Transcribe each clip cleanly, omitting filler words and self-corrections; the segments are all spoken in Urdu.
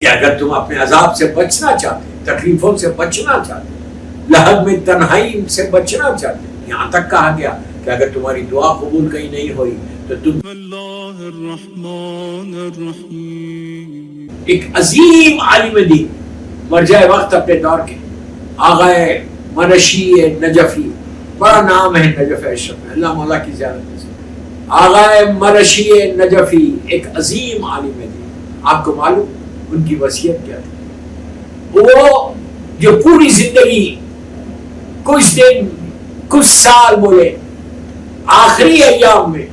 کہ اگر تم اپنے عذاب سے بچنا چاہتے، تکلیفوں سے بچنا چاہتے، لہد میں تنہائی سے بچنا چاہتے، یہاں تک کہا گیا کہ اگر تمہاری دعا قبول کہیں نہیں ہوئی تو تم اللہ الرحمن الرحیم. ایک عظیم عالم دین مرجع وقت اپنے دور کے آغا منشی نجفی، بڑا نام ہے نجف اشرف میں، اللہ مولا کی زیارت سے آغا منشی نجفی، ایک عظیم عالم دین. آپ کو معلوم ان کی وصیت کیا تھی؟ وہ جو پوری زندگی کچھ دن کچھ سال بولے آخری ایام میں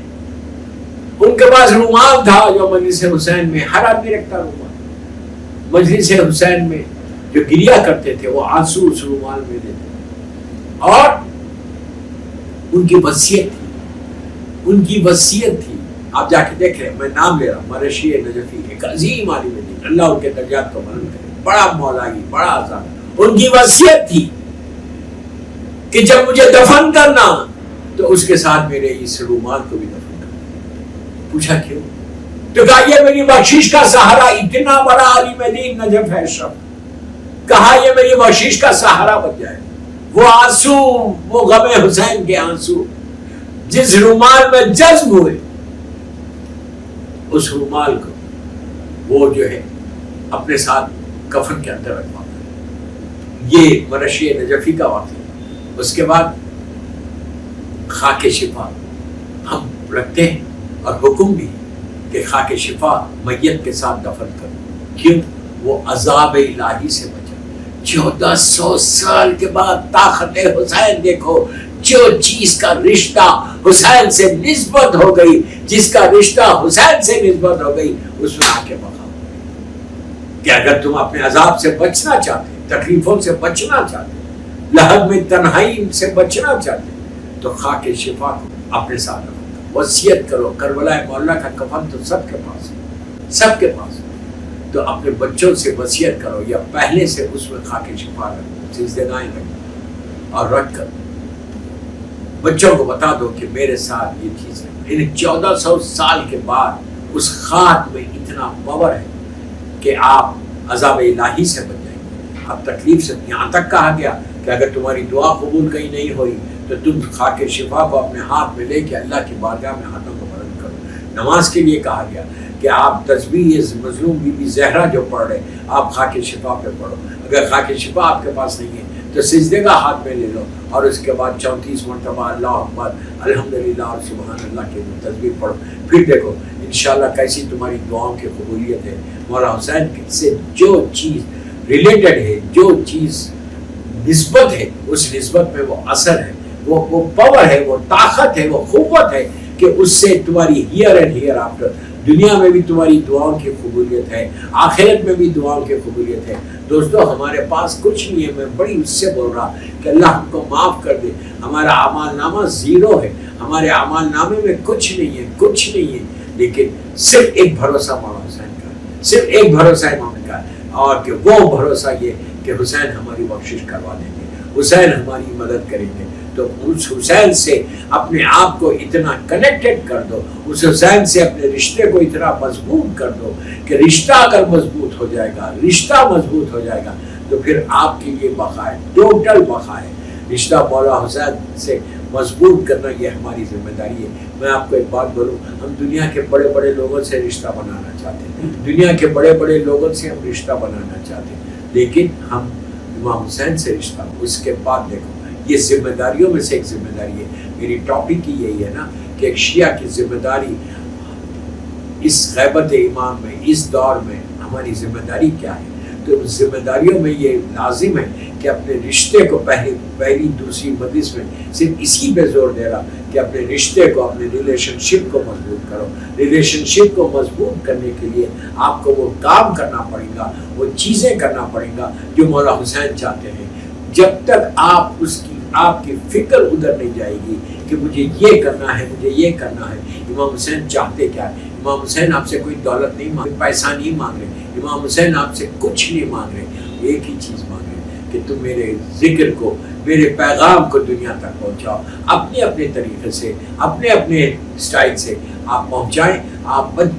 ان کے پاس رومال تھا جو مجلس حسین میں ہر آدمی رکھتا رومال، مجلس حسین میں جو گریا کرتے تھے وہ آنسو اس رومال میں دیتے، اور ان کی وصیت تھی. آپ جا کے دیکھ لیں، میں نام لے رہا ہوں، مرشی نجفی، ایک عظیم عالم دین، اللہ ان کے درجات کو بلند کرے، بڑا مولائی، بڑا آزاد. ان کی وصیت تھی کہ جب مجھے دفن کرنا تو اس کے ساتھ میرے اس رومال کو بھی دفن کرنا. پوچھا کیوں؟ تو کہا یہ میری بخشش کا سہارا، اتنا بڑا عالم دین نجف ہے اشرف، کہا یہ میری بخشش کا سہارا بن جائے. وہ آنسو، وہ غم حسین کے آنسو جس رومال میں جذب ہوئے، اس رومال کو وہ جو ہے اپنے ساتھ کفن کے اندر رکھوا. یہ مرشی نجفی کا واقعہ. اس کے بعد خاک شفا ہم رکھتے ہیں اور حکم بھی کہ خاک شفا میت کے ساتھ دفن کرو. کیوں؟ وہ عذاب الہی سے بچا. 1400 سال کے بعد طاقت حسین دیکھو، جو چیز کا رشتہ حسین سے نسبت ہو گئی، جس کا رشتہ حسین سے نسبت ہو گئی، اس میں آ کے بقا ہو گئی. کہ اگر تم اپنے عذاب سے بچنا چاہتے، تکلیفوں سے بچنا چاہتے، لہد میں تنہائی سے بچنا چاہتے، تو خاک شفا کو اپنے ساتھ رکھو، وصیت کرو. کربلا مولا کا کفن تو سب کے پاس ہے، سب کے پاس ہے، تو اپنے بچوں سے وصیت کرو یا پہلے سے اس میں خاک شفا رکھو، سجدگاہیں رکھو، اور رکھ کر بچوں کو بتا دو کہ میرے ساتھ یہ چیز ہے. ان 1400 سال کے بعد اس خاک میں اتنا پاور ہے کہ آپ عذاب الہی سے بچ جائیں گے، آپ تکلیف سے. یہاں تک کہا گیا کہ اگر تمہاری دعا قبول کہیں نہیں ہوئی تو تم خاک شفا کو اپنے ہاتھ میں لے کے اللہ کی بارگاہ میں ہاتھوں کو بلند کرو. نماز کے لیے کہا گیا کہ آپ تسبیح مظلوم بی بی زہرا جو پڑھ رہے آپ خاک شفا پہ پڑھو. اگر خاک شفا آپ کے پاس نہیں ہے تو سجدے کا ہاتھ میں لے لو، اور اس کے بعد 34 مرتبہ اللہ اکبر، الحمدللہ اور سبحان اللہ کی تسبیح پڑھو. پھر دیکھو انشاءاللہ کیسی تمہاری دعاؤں کی قبولیت ہے. مولا حسین سے جو چیز ریلیٹڈ ہے، جو چیز نسبت ہے، اس نسبت میں وہ اثر ہے، وہ پاور ہے، وہ طاقت ہے، وہ قوت ہے کہ اس سے تمہاری ہیئر اینڈ ہیئر آفٹر دنیا میں بھی تمہاری دعاؤں کی قبولیت ہے، آخرت میں بھی دعاؤں کی قبولیت ہے. دوستو ہمارے پاس کچھ نہیں ہے، میں بڑی اس سے بول رہا کہ اللہ ہم کو معاف کر دے. ہمارا اعمال نامہ زیرو ہے، ہمارے اعمال نامے میں کچھ نہیں ہے، کچھ نہیں ہے، لیکن صرف ایک بھروسہ مولا حسین کا ہے، صرف ایک بھروسہ امام کا ہے، اور کہ وہ بھروسہ یہ کہ حسین ہماری بخشش کروا دیں گے، حسین ہماری مدد کریں گے. تو اس حسین سے اپنے آپ کو اتنا کنیکٹڈ کر دو، اس حسین سے اپنے رشتے کو اتنا مضبوط کر دو کہ رشتہ اگر مضبوط ہو جائے گا، رشتہ مضبوط ہو جائے گا تو پھر آپ کے لیے بقا ہے، ٹوٹل بقا ہے. رشتہ مولا حسین سے مضبوط کرنا یہ ہماری ذمہ داری ہے. میں آپ کو ایک بات بولوں، ہم دنیا کے بڑے بڑے لوگوں سے رشتہ بنانا چاہتے ہیں، دنیا کے بڑے بڑے لوگوں سے ہم رشتہ بنانا چاہتے ہیں، لیکن ہم امام حسین سے رشتہ. اس کے بعد دیکھو یہ ذمہ داریوں میں سے ایک ذمہ داری ہے. میری ٹاپک ہی یہی ہے نا کہ ایک شیعہ کی ذمہ داری اس غیبت امام میں، اس دور میں ہماری ذمہ داری کیا ہے. تو ذمہ داریوں میں یہ لازم ہے کہ اپنے رشتے کو پہلی دوسری مجلس میں صرف اسی پہ زور دے رہا کہ اپنے رشتے کو، اپنے ریلیشن شپ کو مضبوط کرو. ریلیشن شپ کو مضبوط کرنے کے لیے آپ کو وہ کام کرنا پڑے گا، وہ چیزیں کرنا پڑے گا جو مولا حسین چاہتے ہیں. جب تک آپ کی فکر ادھر نہیں جائے گی کہ مجھے یہ کرنا ہے، مجھے یہ کرنا ہے. امام حسین چاہتے کیا ہے؟ امام حسین آپ سے کوئی دولت نہیں مانگ رہے، پیسہ نہیں مانگ رہے. امام حسین آپ سے کچھ نہیں مانگ رہے، ایک ہی چیز مانگ رہے کہ تم میرے ذکر کو، میرے پیغام کو دنیا تک پہنچاؤ. اپنے اپنے طریقے سے، اپنے اپنے اسٹائل سے آپ پہنچائیں.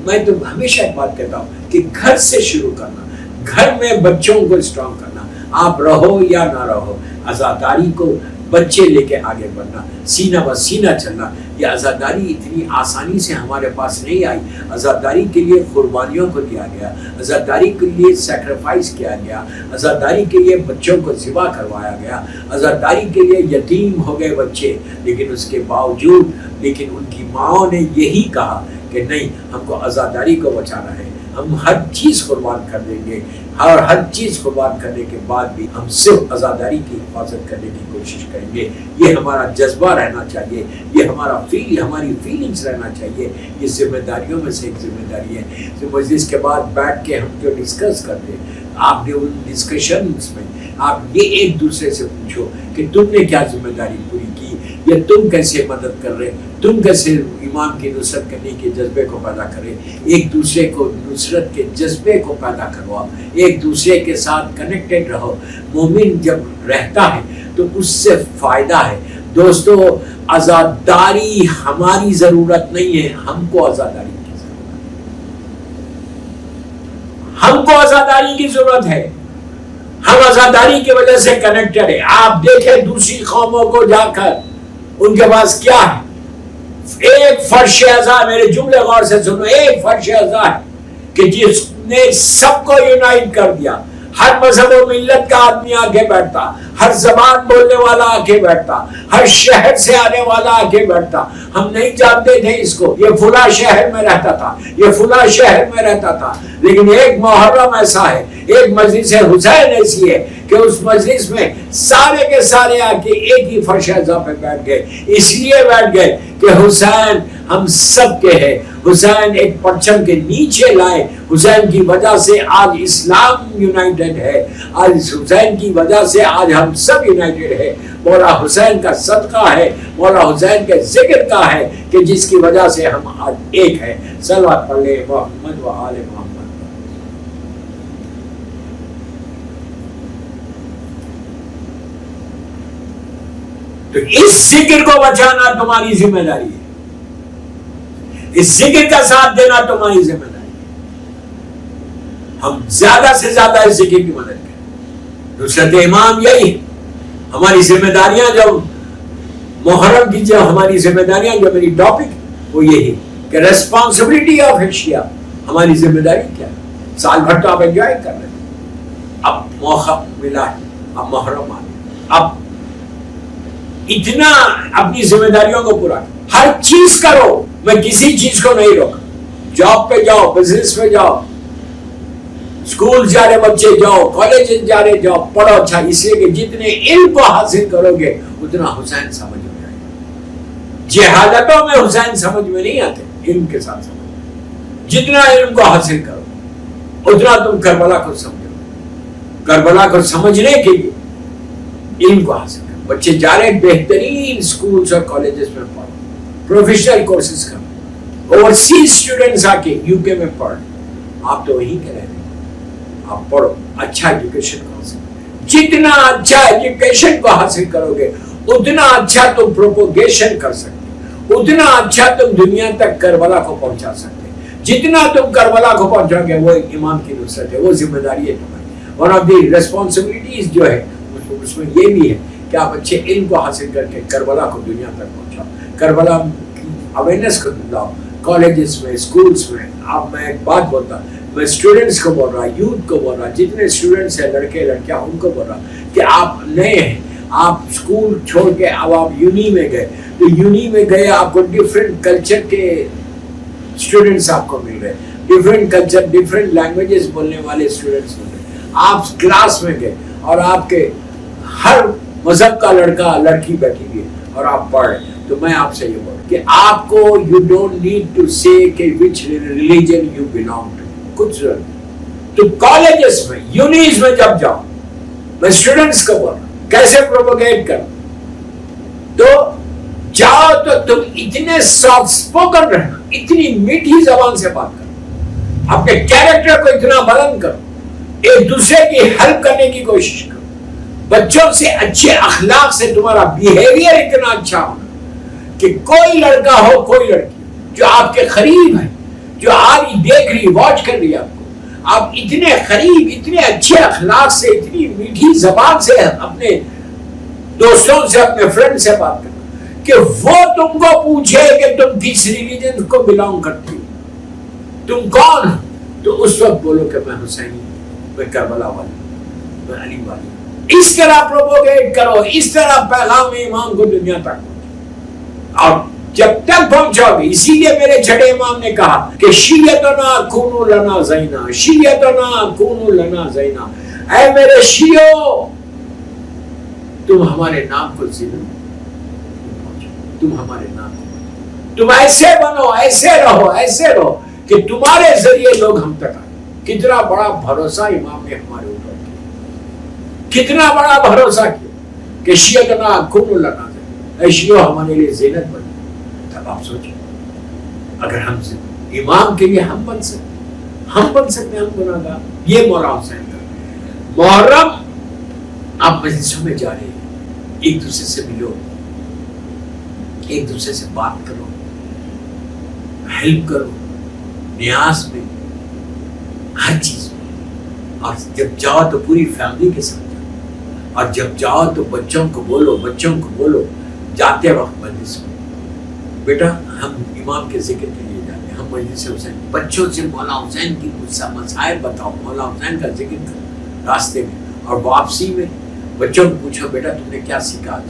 میں تو ہمیشہ ایک بات کہتا ہوں کہ گھر سے شروع کرنا، گھر میں بچوں کو اسٹرانگ کرنا، آپ رہو یا نہ رہو، آزاداری کو بچے لے کے آگے بڑھنا، سینہ بہ سینہ چلنا. یہ آزاداری اتنی آسانی سے ہمارے پاس نہیں آئی. آزاداری کے لیے قربانیوں کو دیا گیا، آزاداری کے لیے سیکریفائس کیا گیا، آزاداری کے لیے بچوں کو ذبح کروایا گیا، آزاداری کے لیے یتیم ہو گئے بچے. لیکن اس کے باوجود لیکن ان کی ماؤں نے یہی کہا کہ نہیں، ہم کو آزاداری کو بچانا ہے، ہم ہر چیز قربان کر دیں گے، اور ہر چیز قربان کرنے کے بعد بھی ہم صرف آزاداری کی حفاظت کرنے کی کوشش کریں گے. یہ ہمارا جذبہ رہنا چاہیے، یہ ہماری فیلنگز رہنا چاہیے. یہ ذمہ داریوں میں سے ایک ذمہ داری ہے. تو مجلس کے بعد بیٹھ کے ہم جو ڈسکس کرتے ہیں، آپ نے ان ڈسکشنز میں آپ یہ ایک دوسرے سے پوچھو کہ تم نے کیا ذمہ داری پوری کی، یا تم کیسے مدد کر رہے، تم کیسے ایمان کی نصرت کرنے کے جذبے کو پیدا کرے. ایک دوسرے کو نصرت کے جذبے کو پیدا کرواؤ، ایک دوسرے کے ساتھ کنیکٹڈ رہو. مومن جب رہتا ہے تو اس سے فائدہ ہے. دوستو، آزاداری ہماری ضرورت نہیں ہے، ہم کو آزاداری کی ضرورت ہے. ہم کو آزاداری کی ضرورت ہے. ہم آزاداری کی وجہ سے کنیکٹڈ ہے. آپ دیکھیں دوسری قوموں کو جا کر ان کے پاس کیا ہے. ایک فرش اعضاء، میرے جملے غور سے سنو، ایک فرش اعضاء ہے کہ جس نے سب کو یونائٹ کر دیا. ہر مذہب و ملت کا آدمی آگے بیٹھتا، ہر زبان بولنے والا آگے بیٹھتا، ہر شہر سے آنے والا آگے بیٹھتا. ہم نہیں جانتے تھے اس کو، یہ فلاں شہر میں رہتا تھا، یہ فلاں شہر میں رہتا تھا. لیکن ایک محرم ایسا ہے، ایک مجلس حسین ایسی ہے کہ اس مجلس میں سارے کے سارے آ کے ایک ہی فرش اعضاء پہ بیٹھ گئے. اس لیے بیٹھ گئے کہ حسین ہم سب کے ہے. حسین ایک پرچم کے نیچے لائے. حسین کی وجہ سے آج اسلام یونائٹڈ ہے. آج حسین کی وجہ سے آج ہم سب یونائٹڈ ہے. مولا حسین کا صدقہ ہے، مولا حسین کے ذکر کا ہے کہ جس کی وجہ سے ہم آج ایک ہے. صلوات پڑھ لے محمد و آل محمد. تو اس ذکر کو بچانا تمہاری ذمہ داری ہے، اس ذکر کا ساتھ دینا تمہاری ذمہ داری ہے. ہم زیادہ سے زیادہ اس ذکر کی مدد کریں. نصرت امام یہی ہے. ہماری ذمہ داریاں جو محرم کی جو ہماری ذمہ داریاں جو میری ٹاپک وہ یہی کہ ریسپانسبلٹی آف ایشیا. ہماری ذمہ داری کیا ہے؟ سال بھر تو آپ انجوائے کر رہے تھے، اب موقع ملا ہے، اب محرم آ گیا، اب اتنا اپنی ذمہ داریوں کو پورا کرو. ہر چیز کرو، میں کسی چیز کو نہیں روکا. جاب پہ جاؤ، بزنس پہ جاؤ، اسکول جا رہے بچے جاؤ، کالج جا رہے جاؤ، پڑھو. اچھا، اس لیے کہ جتنے علم کو حاصل کرو گے اتنا حسین سمجھ میں آئے گا. جہالتوں میں حسین سمجھ میں نہیں آتے، علم کے ساتھ سمجھ. جتنا علم کو حاصل کرو اتنا تم کربلا کو سمجھو. کربلا کو سمجھنے کے لیے علم کو حاصل کرو. بچے جا رہے بہترین سکولز اور کالجز میں پڑھو، پروفیشنل کورسز کرو. اوورسیز اسٹوڈنٹس آ کے یو کے میں پڑھ. آپ تو وہیں کے رہے، آپ پڑھو، اچھا ایجوکیشن کو حاصل کرو. جتنا اچھا ایجوکیشن کو حاصل کرو گے اتنا اچھا تم پروپوگیشن کر سکتے، اتنا اچھا تم دنیا تک کربلا کو پہنچا سکتے. جتنا تم کربلا کو پہنچاؤ گے وہ ایمان کی نصرت ہے، وہ ذمہ داری ہے تمہاری. ون آف دی ریسپانسبلٹیز جو ہے اس میں یہ بھی ہے کہ آپ اچھے علم کو حاصل کر کے کربلا کو دنیا تک پہنچاؤ، کربلا کی اویئرنیس کو لاؤ کالجز میں، اسکولس میں. اب میں ایک بات بولتا ہوں، میں اسٹوڈنٹس کو بول رہا، یوتھ کو بول رہا، جتنے اسٹوڈنٹس ہیں لڑکے لڑکیاں ان کو بول رہا کہ آپ نئے ہیں، آپ اسکول چھوڑ کے اب آپ یونی میں گئے، تو یونی میں گئے آپ کو ڈفرینٹ کلچر کے اسٹوڈنٹس آپ کو مل رہے، ڈفرینٹ کلچر ڈفرینٹ لینگویجز بولنے والے اسٹوڈنٹس مل رہے. آپ کلاس میں گئے اور آپ کے ہر مذہب کا لڑکا لڑکی بیٹھی ہوئی ہے اور آپ پڑھ رہے. تو میں آپ سے یہ بول رہا کہ آپ کو یو ڈونٹ نیڈ ٹو سے کہ وچ ریلیجن یو بلانگ ٹو. کچھ تو کالجز میں یونیز میں جب جاؤ، میں اسٹوڈنٹس کو بول رہا ہوں کیسے پروپوگیٹ کرو. تو جاؤ تو تم اتنے سافٹ اسپوکن رہنا، اتنی میٹھی زبان سے بات کرو، اپنے کیریکٹر کو اتنا بلند کرو، ایک دوسرے کی ہیلپ کرنے کی کوشش کرو. بچوں سے اچھے اخلاق سے تمہارا بیہیویئر اتنا اچھا ہونا کہ کوئی لڑکا ہو کوئی لڑکی جو آپ کے قریب ہے، جو آج دیکھ رہی، واچ کر رہی ہے آپ کو، آپ اتنے قریب، اتنے اچھے اخلاق سے، اتنی میٹھی زبان سے اپنے دوستوں سے، اپنے فرینڈ سے بات کرنا کہ وہ تم کو پوچھے کہ تم کس ریلیجن کو بلانگ کرتی ہو، تم کون، تو اس وقت بولو کہ میں حسینی، میں کربلا والی، میں علی والی. اس طرح پروپوگیٹ کرو، اس طرح پیغام ایمان کو دنیا تک پہنچاؤ. اور جب تک پہنچاؤ گے، اسی لیے میرے چھٹے امام نے کہا کہ شیعتنا کونو لنا زینا، شیعتنا کونو لنا زینا، اے میرے شیعو تم ہمارے نام کو زینت، تم ہمارے نام کو، تم ایسے بنو، ایسے رہو کہ تمہارے ذریعے لوگ ہم تک آئے. کتنا بڑا بھروسہ امام نے ہمارے اوپر کیا، کتنا بڑا بھروسہ کیا کہ شیعتنا کونو لنا زینا، اے شیعو ہمارے لیے زینت بنو. تب آپ سوچیں اگر ہم امام کے لیے ہم بن سکتے ہم گناہگار. یہ مولا حسین کا محرم. آپ مجلسوں میں جا رہے ہیں، ایک دوسرے سے ملو، ایک دوسرے سے بات کرو، ہیلپ کرو، نیاز میں، ہر چیز میں. اور جب جاؤ تو پوری فیملی کے ساتھ جاؤ، اور جب جاؤ تو بچوں کو بولو جاتے وقت مجلس میں، بیٹا ہم امام کے ذکر کے لیے جاتے ہیں، ہم مجلس حسین، بچوں سے مولا حسین کی مسائل بتاؤ، مولا حسین کا ذکر کرو راستے میں. اور واپسی میں بچوں کو پوچھو بیٹا تم نے کیا سیکھا آج،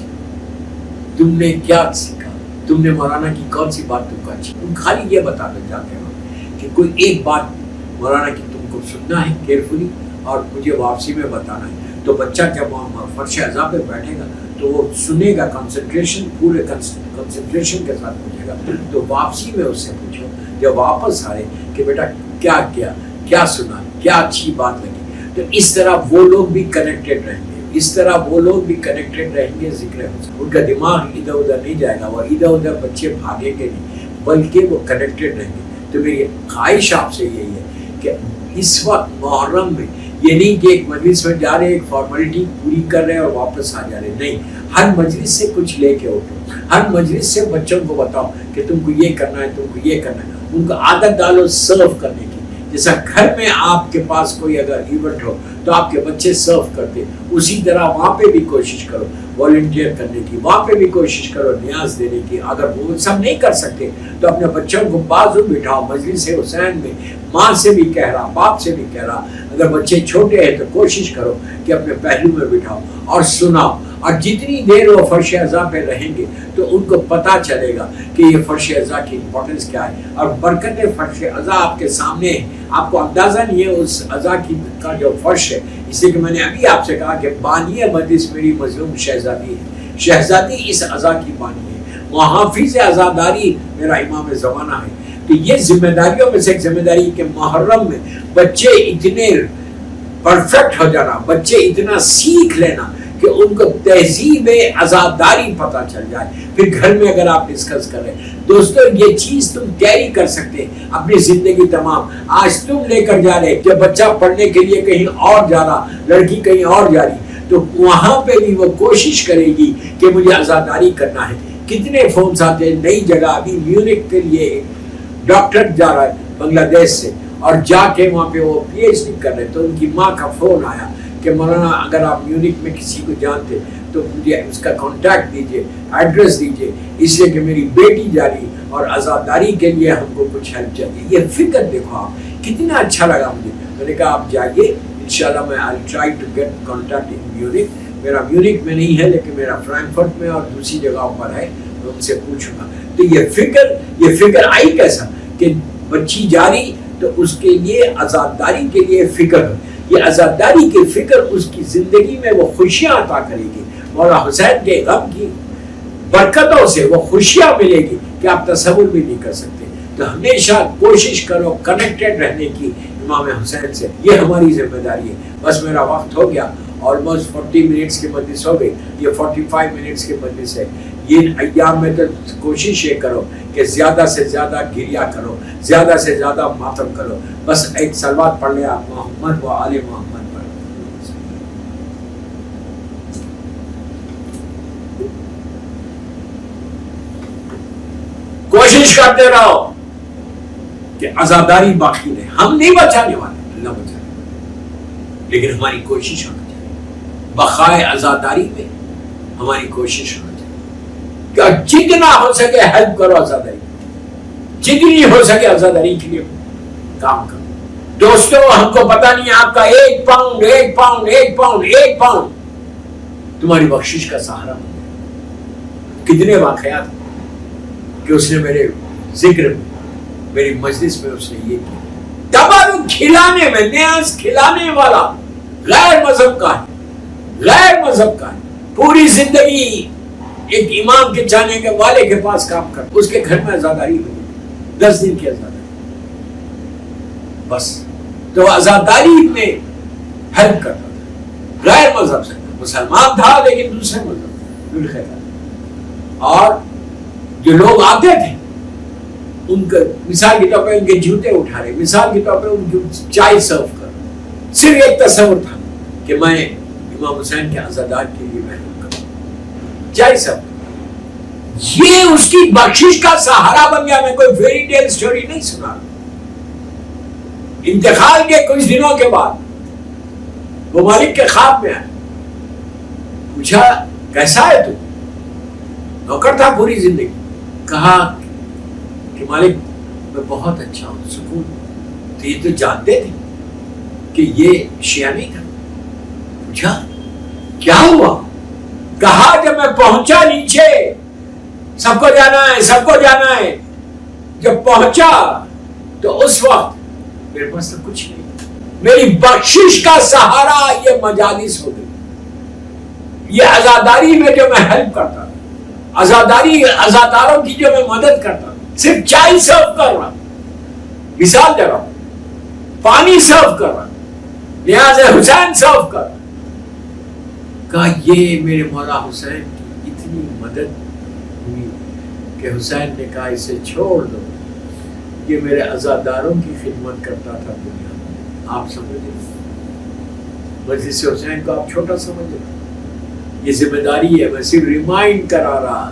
تم نے کیا سیکھا، تم نے مولانا کی کون سی بات تم کو اچھی. تم خالی یہ بتا دو جاتے وقت کہ کوئی ایک بات مولانا کی تم کو سننا ہے کیئرفلی اور مجھے واپسی میں بتانا ہے. تو بچہ جب فرش اعضاء پہ بیٹھے گا تو وہ سنے گا، پورے کنسنٹریشن کے ساتھ پوچھے گا. تو واپسی میں اس سے پوچھو جب واپس آئے کہ بیٹا کیا سنا، کیا اچھی بات لگی. تو اس طرح وہ لوگ بھی کنیکٹڈ رہیں گے، ذکر حسین. ان کا دماغ ادھر ادھر نہیں جائے گا، وہ ادھر ادھر بچے بھاگیں گے نہیں، بلکہ وہ کنیکٹڈ رہیں گے. تو میری خواہش آپ سے یہی ہے کہ اس وقت محرم میں یہ نہیں کہ ایک مجلس میں جا رہے ایک فارمیلٹی پوری کر رہے اور واپس آ جا رہے، نہیں، ہر مجلس سے کچھ لے کے اٹھو، ہر مجلس سے بچوں کو بتاؤ کہ تم کو یہ کرنا ہے، تم کو یہ کرنا ہے. ان کو عادت ڈالو سرو کرنے کی. جیسا گھر میں آپ کے پاس کوئی اگر ایونٹ ہو تو آپ کے بچے سرو کرتے، اسی طرح وہاں پہ بھی کوشش کرو والنٹیئر کرنے کی، وہاں پہ بھی کوشش کرو نیاز دینے کی. اگر وہ سب نہیں کر سکتے تو اپنے بچوں کو بازو بٹھاؤ. مجلس حسین میں ماں سے بھی کہہ رہا، باپ سے بھی کہہ رہا، اگر بچے چھوٹے ہیں تو کوشش کرو کہ اپنے پہلو میں بٹھاؤ اور سناؤ. اور جتنی دیر وہ فرش اعضاء پہ رہیں گے تو ان کو پتا چلے گا کہ یہ فرش اعضاء کی امپورٹنس کیا ہے. اور برکت فرش اعضاء آپ کے سامنے ہے، آپ کو اندازہ نہیں ہے اس اعضاء کا جو فرش ہے. اس لیے کہ میں نے ابھی آپ سے کہا کہ بانی مجلس میری مظلوم شہزادی ہے، شہزادی اس اعضاء کی بانی ہے، محافظ عزاداری میرا امام زمانہ ہے. تو یہ ذمہ داریوں میں سے ایک ذمہ داری کہ محرم میں بچے اتنے پرفیکٹ ہو جانا، بچے اتنا سیکھ لینا کہ ان کو تہذیب عزاداری پتہ چل جائے. پھر گھر میں اگر آپ ڈسکس کریں دوستو، یہ چیز تم کیری کر سکتے اپنی زندگی تمام. آج تم لے کر جا رہے، جب بچہ پڑھنے کے لیے کہیں اور جا رہا، لڑکی کہیں اور جا رہی، تو وہاں پہ بھی وہ کوشش کرے گی کہ مجھے عزاداری کرنا ہے. کتنے فونز آتے ہیں نئی جگہ. ابھی میونک کے لیے ڈاکٹر جا رہا ہے بنگلہ دیش سے، اور جا کے وہاں پہ وہ پی ایچ ڈی کر رہے، تو ان کی ماں کا فون آیا کہ مولانا اگر آپ میونک میں کسی کو جانتے تو مجھے اس کا کانٹیکٹ دیجئے، ایڈریس دیجئے، اس لیے کہ میری بیٹی جا رہی اور عزاداری کے لیے ہم کو کچھ ہیلپ چاہیے. یہ فکر دیکھو آپ، کتنا اچھا لگا مجھے. میں نے کہا آپ جائیے، انشاءاللہ میں I'll try to get contact in Munich. میرا میونک میں نہیں ہے لیکن میرا فرینکفرٹ میں اور دوسری جگہوں پر ہے، میں ان سے پوچھوں گا. تو یہ فکر آئی کیسا کہ بچی جاری تو اس کے لیے عزاداری کے لیے فکر، یہ عزاداری کی فکر اس کی زندگی میں وہ خوشیاں عطا کرے گی. مولا حسین کے غم کی برکتوں سے وہ خوشیاں ملے گی کہ آپ تصور بھی نہیں کر سکتے. تو ہمیشہ کوشش کرو کنیکٹڈ رہنے کی امام حسین سے. یہ ہماری ذمہ داری ہے. بس میرا وقت ہو گیا، آلموسٹ 40 منٹس کی مجلس ہو گئی، یہ 45 منٹس کی مجلس ہے. یہ ایام میں تو کوشش یہ کرو کہ زیادہ سے زیادہ گریہ کرو، زیادہ سے زیادہ ماتم کرو. بس ایک صلوات پڑھ لیں آپ، محمد و آل محمد پر. کوشش کرتے رہو کہ عزاداری باقی رہے. ہم نہیں بچانے والے، اللہ بچائے، لیکن ہماری کوشش ہونا چاہیے، بقائے عزاداری میں ہماری کوشش ہونا چاہیے کہ جتنا ہو سکے ہیلپ کرو عزاداری، جتنی ہو سکے عزاداری کے لیے کام کرو۔ دوستوں ہم کو پتا نہیں آپ کا 1 پاؤنڈ 1 پاؤنڈ 1 پاؤنڈ 1 پاؤنڈ تمہاری بخشش کا سہارا بن گیا۔ کتنے واقعات کہ اس نے میرے ذکر میں، میری مجلس میں اس نے یہ کیا، تبارک کھلانے میں، نیاز کھلانے والا غیر مذہب کا ہے، غیر مذہب کا ہے، پوری زندگی ایک امام کے چاہنے کے والے کے پاس کام کر، اس کے گھر میں عزاداری ہوئی 10 دن کی عزاداری، بس تو عزاداری میں ہیلپ کرتا تھا، غیر مذہب سے، مسلمان تھا لیکن دوسرے مذہب، اور جو لوگ آتے تھے ان کا مثال کے طور پہ ان کے جوتے اٹھا رہے، مثال کے طور پہ ان کو چائے سرو کر، صرف ایک تصور تھا کہ میں امام حسین کے عزادار کے لیے محنت کروں، چائے سرو، یہ اس کی بخشش کا سہارا بن گیا۔ میں کوئی فیری ٹیل سٹوری نہیں سنا۔ انتقال کے کچھ دنوں کے بعد وہ مالک کے خواب میں آیا، پوچھا کیسا ہے تو؟ نوکر تھا پوری زندگی، کہا کہ مالک میں بہت اچھا ہوں، سکون۔ تو یہ تو جانتے تھے کہ یہ شیعہ نہیں تھا۔ پوچھا کیا ہوا؟ کہا جب میں پہنچا نیچے، سب کو جانا ہے، سب کو جانا ہے، جب پہنچا تو اس وقت میرے پاس تو کچھ نہیں، میری بخشش کا سہارا یہ مجالس ہو گئی، یہ عزاداری میں جو میں ہیلپ کرتا تھا، عزاداروں کی جو میں مدد کرتا تھا، صرف چائے سرو کر رہا، مثال دے رہا ہوں، پانی سرو کر رہا، نیاز حسین سرو کر رہا، کہا یہ میرے مولا حسین کی اتنی مدد ہوئی کہ حسین نے کہا اسے چھوڑ دو، یہ میرے عزاداروں کی خدمت کرتا تھا دنیا میں۔ آپ سمجھے مجلس حسین کو آپ چھوٹا سمجھے، یہ ذمہ داری ہے، میں صرف ریمائنڈ کرا رہا